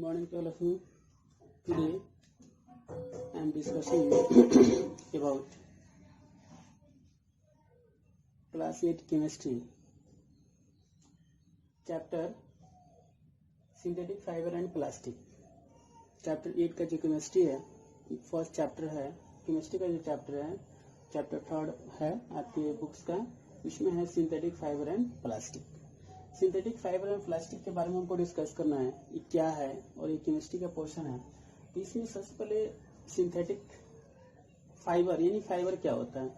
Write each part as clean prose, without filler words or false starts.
morning to all of you. Today I am discussing about class 8 chemistry chapter synthetic fiber and plastic. Chapter 8 का जो chemistry है, first chapter है chemistry का, जो chapter है chapter 3 है आपके बुक्स का, इसमें है synthetic fibre and plastic. Synthetic fibre and plastic के बारे में हमको डिस्कस करना है, ये क्या है और ये केमिस्ट्री का पोर्शन है. तो इसमें सबसे पहले सिंथेटिक फाइबर यानी फाइबर क्या होता है,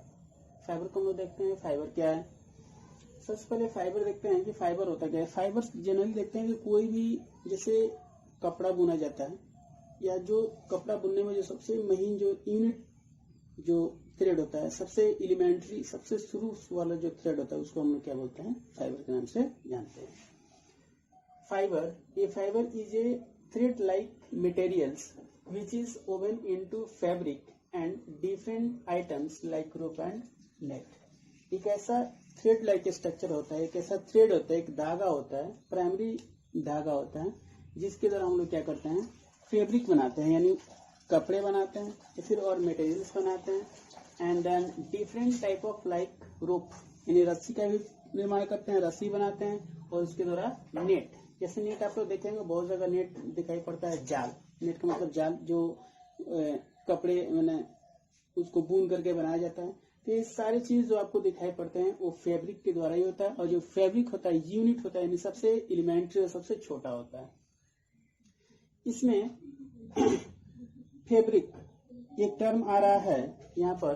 फाइबर को हम लोग देखते हैं फाइबर क्या है. सबसे पहले फाइबर देखते हैं कि फाइबर होता क्या है. फाइबर जनरली देखते हैं कि कोई भी जैसे कपड़ा बुना जाता है या जो कपड़ा बुनने में जो सबसे महीन जो यूनिट जो थ्रेड होता है, सबसे एलिमेंट्री सबसे शुरू वाला जो थ्रेड होता है, उसको हम लोग क्या बोलते हैं, फाइबर के नाम से जानते हैं. फाइबर, ये fibre is a thread like materials which is woven into fabric and different items like rope and net. एक ऐसा थ्रेड लाइक स्ट्रक्चर होता है, एक ऐसा थ्रेड होता है, एक धागा होता है, प्राइमरी धागा होता है, जिसके द्वारा हम लोग क्या करते हैं, फैब्रिक बनाते हैं, यानी कपड़े बनाते हैं या फिर और मटेरियल्स बनाते हैं. And then different type of like rope, यानी रस्सी का भी निर्माण करते हैं, रस्सी बनाते हैं. और उसके द्वारा नेट, जैसे नेट आप लोग देखेंगे बहुत जगह नेट दिखाई पड़ता है. जाल, नेट का मतलब जाल, जो कपड़े मैंने उसको बुन करके बनाया जाता है. तो ये सारी चीज जो आपको दिखाई पड़ते हैं वो फैब्रिक के द्वारा ही होता है. और जो फैब्रिक होता है यूनिट होता है, यानी सबसे एलिमेंट्री और सबसे छोटा होता है. इसमें फैब्रिक एक टर्म आ रहा है यहाँ पर,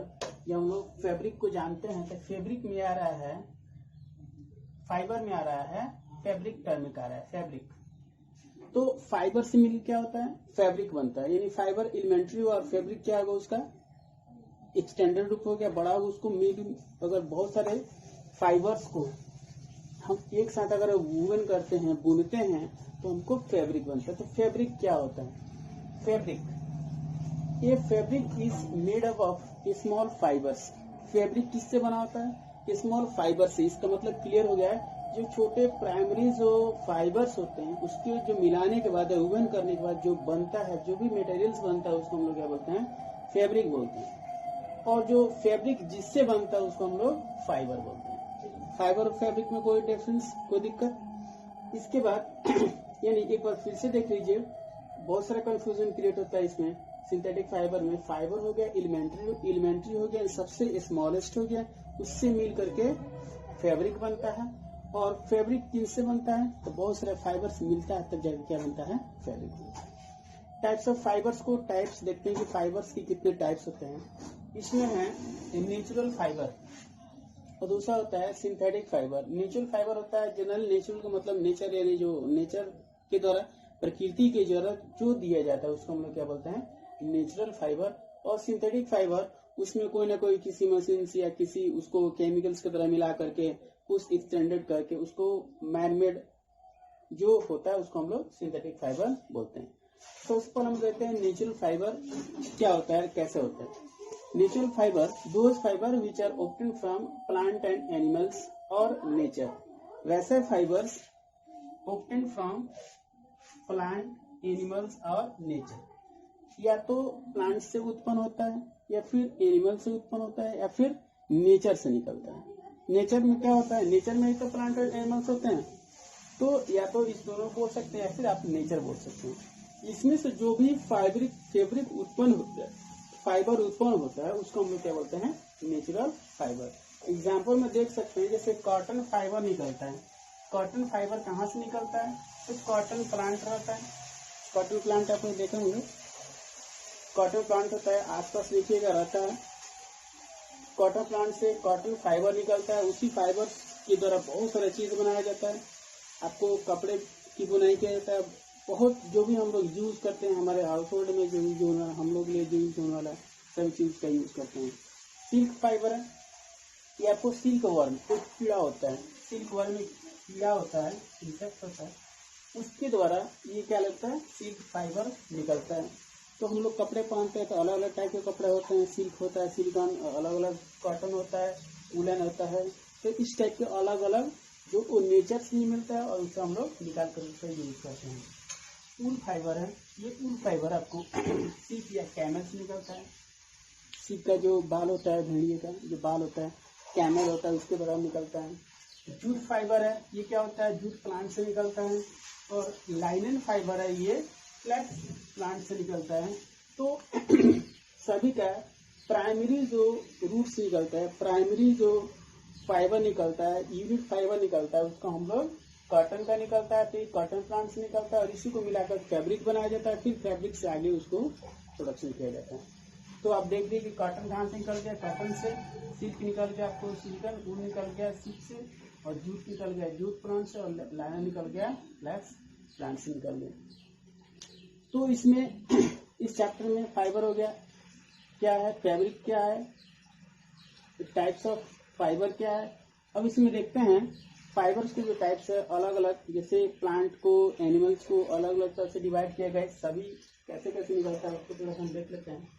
जब हम लोग फैब्रिक को जानते हैं तो फैब्रिक में आ रहा है, फाइबर में आ रहा है, फैब्रिक टर्म में आ रहा है फैब्रिक. तो फाइबर से मिल क्या होता है, फैब्रिक बनता है. यानी फाइबर एलिमेंट्री और फैब्रिक क्या होगा, उसका एक्सटेंडेड रूप हो गया, बड़ा होगा. उसको मिल, अगर बहुत सारे फाइबर्स को हम एक साथ अगर वूवन करते हैं, बुनते हैं, तो हमको फैब्रिक बनता है. तो फैब्रिक क्या होता है, फैब्रिक, ये fabric is made up of small fibres. Fabric किससे बना होता है, स्मॉल फाइबर से. इसका मतलब क्लियर हो गया है, जो छोटे प्राइमरी जो फाइबर्स होते हैं उसके जो मिलाने के बाद, वूवन करने के बाद जो बनता है, जो भी मटेरियल्स बनता है, उसको हम लोग क्या बोलते हैं, फैब्रिक बोलते हैं. और जो फैब्रिक जिससे बनता है उसको हम लोग फाइबर बोलते हैं. फाइबर और फैब्रिक में कोई डिफरेंस, कोई दिक्कत. इसके बाद यानी एक बार फिर से देख लीजिए, बहुत सारा कंफ्यूजन क्रिएट होता है इसमें. सिंथेटिक फाइबर में फाइबर हो गया, एलिमेंट्री हो गया, सबसे स्मॉलेस्ट हो गया, उससे मिल करके फैब्रिक बनता है. और फैब्रिक किससे बनता है, तो बहुत सारे फाइबर्स मिलता है तब जाकर क्या बनता है, फैब्रिक. टाइप्स ऑफ फाइबर्स को टाइप्स देखते हैं कि फाइबर्स की कितने टाइप्स होते हैं. इसमें है नेचुरल फाइबर और दूसरा होता है सिंथेटिक फाइबर. नेचुरल फाइबर होता है जनरल, नेचुरल का मतलब नेचर, यानी जो नेचर के द्वारा, प्रकृति के जरूरत जो दिया जाता है, उसको हम लोग क्या बोलते हैं, नेचुरल फाइबर. और सिंथेटिक फाइबर, उसमें कोई ना कोई किसी मशीन से या किसी उसको केमिकल्स की तरह मिला करके, उस एक्सटेंडेड करके, उसको मैन मेड जो होता है, उसको हम लोग सिंथेटिक फाइबर बोलते हैं. तो उस पर हम देखते हैं नेचुरल फाइबर क्या होता है, कैसे होता है. Natural fibre, those fibre which are obtained from plant and animals or nature. वैसे fibres obtained from plant, animals or nature. या तो प्लांट से उत्पन्न होता है, या फिर एनिमल से उत्पन्न होता है, या फिर नेचर से निकलता है. नेचर में क्या होता है, नेचर में ही तो प्लांट और एनिमल्स होते हैं. तो या तो इस दोनों बोल सकते हैं, या फिर आप नेचर बोल सकते हैं. इसमें से जो भी फैब्रिक उत्पन्न होता है, फाइबर उत्पन्न होता है, उसको हम लोग क्या बोलते हैं, नेचुरल फाइबर. एग्जाम्पल में देख सकते हैं, जैसे कॉटन फाइबर निकलता है. कॉटन फाइबर कहाँ से निकलता है, तो कॉटन प्लांट रहता है. कॉटन प्लांट आप लोग देखे होंगे, कॉटन प्लांट होता है, आसपास देखिएगा रहता है. कॉटन प्लांट से कॉटन फाइबर निकलता है. उसी फाइबर के द्वारा बहुत सारी चीज बनाया जाता है. आपको कपड़े की बुनाई किया जाता है. बहुत जो भी हम लोग यूज करते हैं हमारे हाउस होल्ड में, जो हम लोग लिए यूज होने वाला सभी चीज का यूज करते हैं. सिल्क फाइबर है, ये आपको सिल्क वर्म, एक कीड़ा होता है, सिल्क वर्म में कीड़ा होता है, इंसेक्ट होता है, उसके द्वारा ये क्या लगता है, सिल्क फाइबर निकलता है. तो हम लोग कपड़े पहनते हैं तो अलग अलग टाइप के कपड़े होते हैं. सिल्क होता है, सिलिकॉन, अलग अलग कॉटन होता है, वुलन होता है. तो इस टाइप के अलग अलग जो नेचर से ही मिलता है और उसका हम लोग निकाल कर उसका यूज करते हैं. ऊल फाइबर है। ये ऊल फाइबर आपको सीप या कैमल से निकलता है। सीप का जो बाल होता है, भेड़िए का जो बाल होता है, कैमल होता है, उसके द्वारा निकलता है। जूट फाइबर है, ये क्या होता है, जूट प्लांट से निकलता है। और लाइनन फाइबर है, ये फ्लैक्स प्लांट से निकलता है। तो सभी का प्राइमरी जो रूट से निकलता है, प्राइमरी जो फाइबर निकलता है, यूनिट फाइबर निकलता है, उसको हम लोग कॉटन का निकलता है, तो ये कॉटन प्लांट से निकलता है और इसी को मिलाकर फैब्रिक बनाया जाता है। फिर फैब्रिक से आगे उसको प्रोडक्शन किया जाता है। तो आप देख लीजिए कि कॉटन कहाँ से निकल गया, कॉटन से। सिल्क निकल गया आपको सिल्कन, ऊन निकल गया सिल्क से, और जूट निकल गया जूट प्लांट से, और लाइनन निकल गया फ्लैक्स प्लांट से निकल गया। तो इसमें इस चैप्टर में फाइबर हो गया, क्या है फैब्रिक, क्या है टाइप्स ऑफ फाइबर, क्या है। अब इसमें देखते हैं फाइबर्स के जो टाइप्स है अलग अलग, जैसे प्लांट को, एनिमल्स को अलग अलग तरह से डिवाइड किया गया है। सभी कैसे कैसे निकलता है उसको थोड़ा हम देख लेते हैं।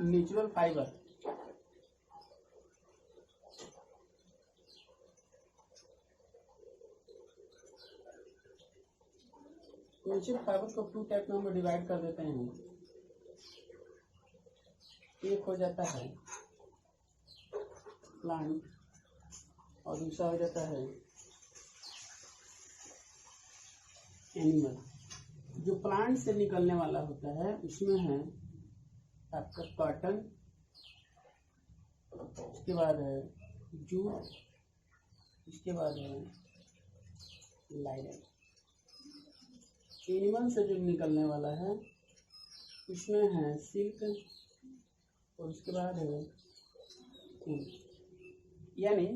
नेचुरल फाइबर, नेचुरल फाइबर को 2 टाइप में हम डिवाइड कर देते हैं। एक हो जाता है प्लांट और दूसरा हो जाता है एनिमल। जो प्लांट से निकलने वाला होता है उसमें है आपका कॉटन, उसके बाद है जूट, इसके बाद है लाइनन। एनिमल से जो निकलने वाला है उसमें है सिल्क, और उसके बाद है ऊन। यानी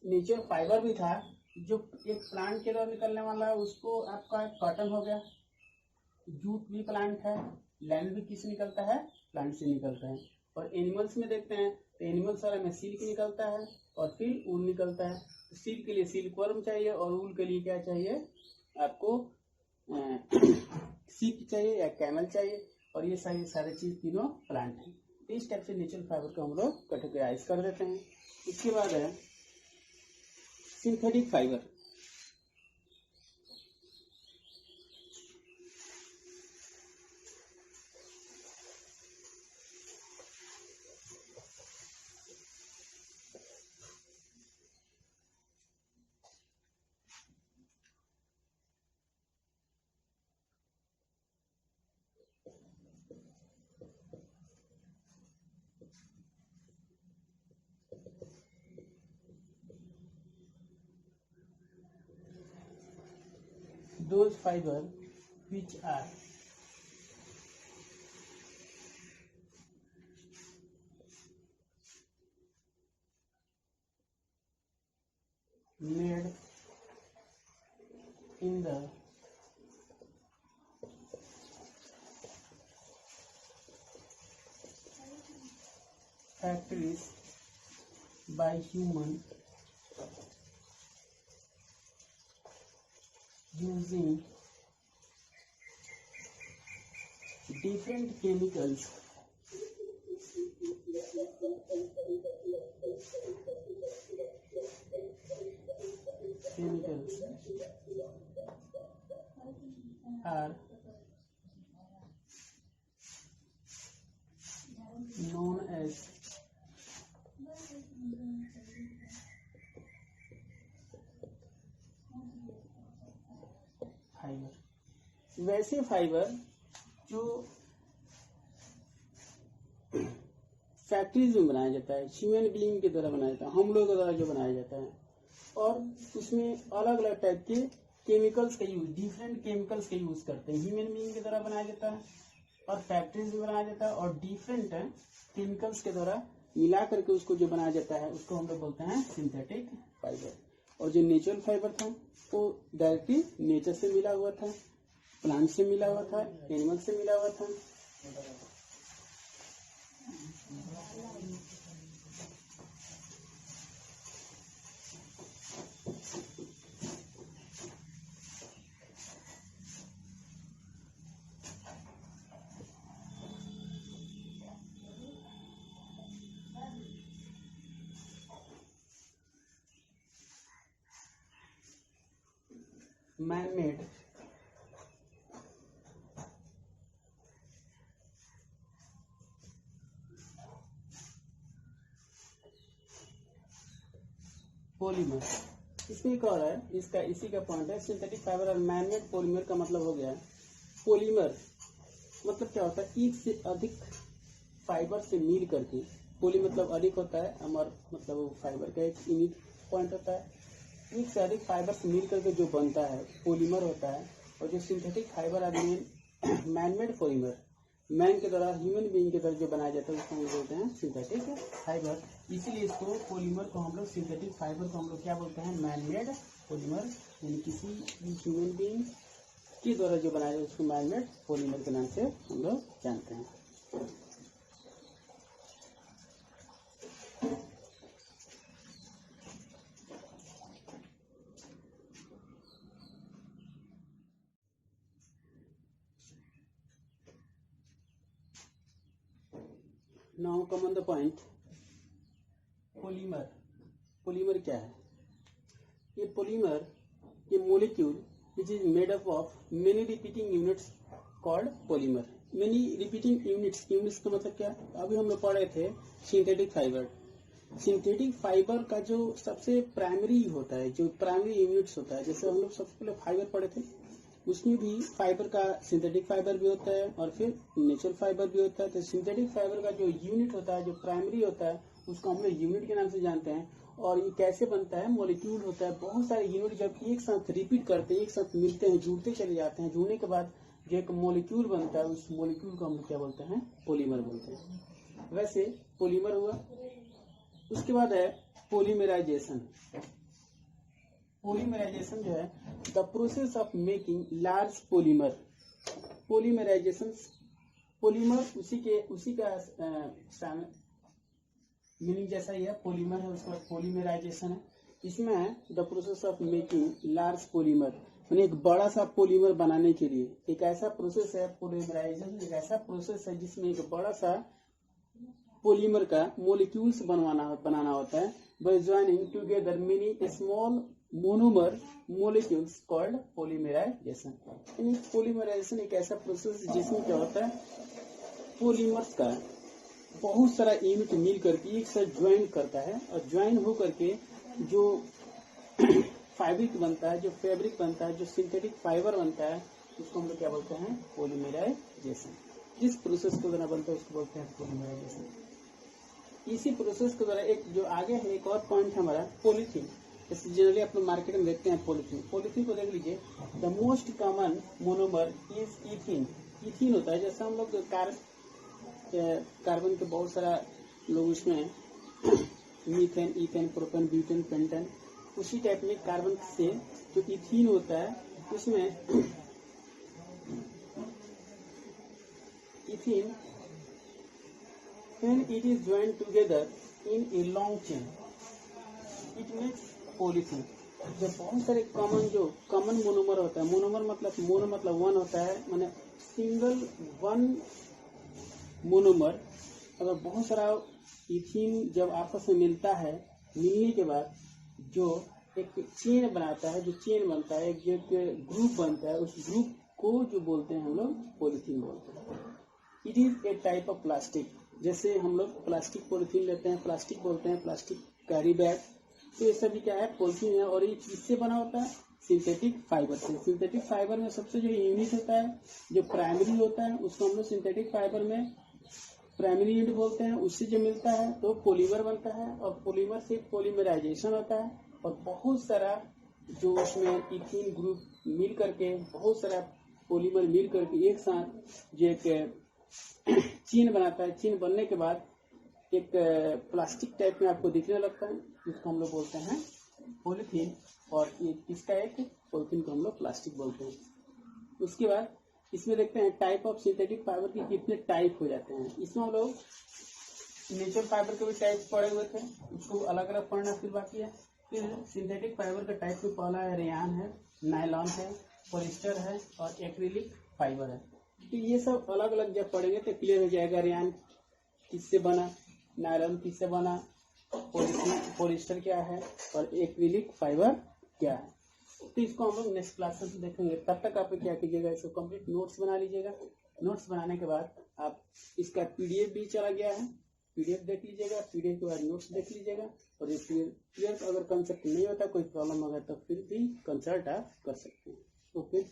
नेचुरल फाइबर भी था, जो एक प्लांट के द्वारा निकलने वाला है उसको आपका कॉटन हो गया। जूट भी प्लांट है, लाइनन भी किससे निकलता है, प्लांट से निकलता है। और एनिमल्स में देखते हैं तो एनिमल्स वाला में सिल्क निकलता है और फिर ऊन निकलता है। तो सिल्क के लिए सिल्क वर्म चाहिए और ऊन के लिए क्या चाहिए आपको, सिल्क चाहिए या कैमल चाहिए। और ये सारे चीज तीनों प्लांट हैं। इस टाइप से नेचुरल फाइबर को हम लोग कैटेगराइज कर देते हैं। इसके बाद है synthetic fibre. Those fiber which are made in the factories by human using different chemicals are known as fibre. वैसे फाइबर जो फैक्ट्रीज में बनाया जाता है, ह्यूमन बीइंग के द्वारा बनाया जाता है, हम लोगों के द्वारा जो बनाया जाता है, और उसमें अलग अलग टाइप के केमिकल्स का यूज, डिफरेंट केमिकल्स का यूज करते हैं। ह्यूमन बीइंग के द्वारा बनाया जाता है और फैक्ट्रीज में बनाया जाता है, और डिफरेंट केमिकल्स के द्वारा मिला करके उसको जो बनाया जाता है उसको हम लोग बोलते हैं सिंथेटिक फाइबर। और जो नेचुरल फाइबर था वो डायरेक्टली नेचर से मिला हुआ था, प्लांट से मिला हुआ था, एनिमल से मिला हुआ था। Man made polymer. इसमें एक और है, इसका इसी का पॉइंट है, सिंथेटिक फाइबर और मैन मेड पॉलीमर का मतलब हो गया है पॉलीमर मतलब क्या होता है, एक से अधिक फाइबर से मिल करके, पोली मतलब अधिक होता है, अमर मतलब वो फाइबर का एक यूनिट पॉइंट होता है, एक से अधिक फाइबर से मिल करके जो बनता है पॉलीमर होता है। और जो सिंथेटिक फाइबर आदमी मैनमेड पॉलीमर, मैन के द्वारा ह्यूमन बीइंग के द्वारा जो बनाया जाता है उसको हम लोग बोलते हैं सिंथेटिक फाइबर। इसीलिए इसको पॉलीमर को हम लोग, सिंथेटिक फाइबर को हम लोग क्या बोलते हैं, मैनमेड पॉलीमर, यानी किसी भी ह्यूमन बीइंग के द्वारा जो बनाया जाए उसको मैनमेड पॉलीमर के नाम से हम लोग जानते हैं। Now come on the point, polymer. Polymer क्या है? ये पॉलीमर, ये molecule which is made up of many repeating units called polymer. many repeating units का मतलब क्या? अभी हम लोग पढ़ रहे थे सिंथेटिक फाइबर। सिंथेटिक फाइबर का जो सबसे प्राइमरी होता है, जो प्राइमरी यूनिट्स होता है, जैसे हम लोग सबसे पहले फाइबर पढ़े थे, उसमें भी फाइबर का सिंथेटिक फाइबर भी होता है और फिर नेचुरल फाइबर भी होता है। तो सिंथेटिक फाइबर का जो यूनिट होता है, जो प्राइमरी होता है, उसको हम लोग यूनिट के नाम से जानते हैं। और ये कैसे बनता है? मॉलिक्यूल होता है, बहुत सारे यूनिट जब एक साथ रिपीट करते हैं, एक साथ मिलते हैं, जुड़ते चले जाते हैं, जुड़ने के बाद जो एक मॉलिक्यूल बनता है, उस मॉलिक्यूल को हम लोग क्या बोलते हैं? पॉलीमर बोलते हैं। वैसे पॉलीमर हुआ। उसके बाद है पॉलीमराइजेशन। पॉलीमराइजेशन जो है the process of making large polymer. Polymerisation, polymer उसी का मीनिंग जैसा ही है, पॉलीमर है, उसके बाद पॉलीमराइजेशन है। इसमें the process of making large polymer, यानी एक बड़ा सा पॉलीमर बनाने के लिए एक ऐसा प्रोसेस है, पॉलीमराइजेशन एक ऐसा प्रोसेस है जिसमें एक बड़ा सा पॉलीमर का मोलिक्यूल्स बनाना होता है, by joining together many small monomer molecules called polymerisation. यानी पॉलीमराइजेशन एक ऐसा प्रोसेस जिसमें क्या होता है, पॉलीमर्स का बहुत सारा यूनिट मिल करके एक साथ ज्वाइन करता है, और ज्वाइन हो करके जो फैब्रिक बनता है, जो फैब्रिक बनता है, जो सिंथेटिक फाइबर बनता है, उसको हम लोग क्या बोलते हैं? पॉलीमराइजेशन। जिस प्रोसेस के द्वारा बनता है उसको बोलते हैं पॉलीमराइजेशन। इसी प्रोसेस के द्वारा एक जो आगे है, एक और पॉइंट हमारा पॉलीथीन। जैसे जनरली आप लोग मार्केट में देखते हैं पॉलीथीन। पॉलीथीन को देख लीजिए, the most common monomer is ethene. Ethene होता है, जैसे हम लोग कार्बन के बहुत सारा लोग उसमें methane, ethane, propane, butane, pentane, उसी टाइप में कार्बन से जो इथीन होता है उसमें ethene when it is joined together in a long chain it makes polythene। जब बहुत सारे कॉमन मोनोमर होता है, मोनोमर मतलब मोनो मतलब वन होता है, माने सिंगल वन मोनोमर। अगर बहुत सारा इथीन जब आपस में मिलता है, मिलने के बाद जो एक चेन बनाता है, जो चेन बनता है, एक ग्रुप बनता है, उस ग्रुप को जो बोलते हैं हम लोग पॉलीथीन बोलते हैं। It is a type of plastic. जैसे हम लोग प्लास्टिक पॉलीथीन लेते हैं, प्लास्टिक बोलते हैं, प्लास्टिक कैरी बैग, तो ये सभी क्या है? पॉलीथीन है। और ये किससे बना होता है? सिंथेटिक फाइबर से। सिंथेटिक फाइबर में सबसे जो यूनिट होता है, जो प्राइमरी होता है, उसको हम लोग सिंथेटिक फाइबर में प्राइमरी यूनिट बोलते हैं। उससे जो मिलता है तो पॉलीमर बनता है, और पॉलीमर से पॉलीमराइजेशन होता है। और बहुत सारा जो उसमें इथीन ग्रुप मिल करके, बहुत सारा पॉलीमर मिल करके एक साथ जो एक चेन बनाता है। चेन बनने के बाद एक प्लास्टिक टाइप में आपको दिखने लगता है, जिसको हम लोग बोलते हैं पॉलीथीन। और इसका एक पॉलीथीन को हम लोग प्लास्टिक बोलते हैं। उसके बाद इसमें देखते हैं टाइप ऑफ सिंथेटिक फाइबर के कितने टाइप हो जाते हैं। इसमें हम लोग नेचुरल फाइबर के भी टाइप पढ़े हुए थे, उसको अलग अलग पढ़ना फिर बाकी है। फिर सिंथेटिक फाइबर का टाइप में पहला है रेयान है, नायलॉन है, पॉलिस्टर है और एक्रिलिक फाइबर है। तो ये सब अलग अलग जब पढ़ेंगे तो क्लियर हो जाएगा रेयान किससे बना, नायलॉन किससे बना, पॉलिस्टर क्या है और एक्रिलिक फाइबर क्या है। तो इसको हम लोग नेक्स्ट क्लास में देखेंगे। तब तक आप क्या कीजिएगा, इसको कंप्लीट नोट्स बना लीजिएगा। नोट्स बनाने के बाद आप इसका पीडीएफ भी चला गया है, पीडीएफ देख लीजिएगा। पीडीएफ के बाद नोट्स देख लीजिएगा। और ये क्लियर अगर कंसेप्ट नहीं होता, कोई प्रॉब्लम होगा तो फिर भी कंसल्ट आप कर सकते हैं। तो फिर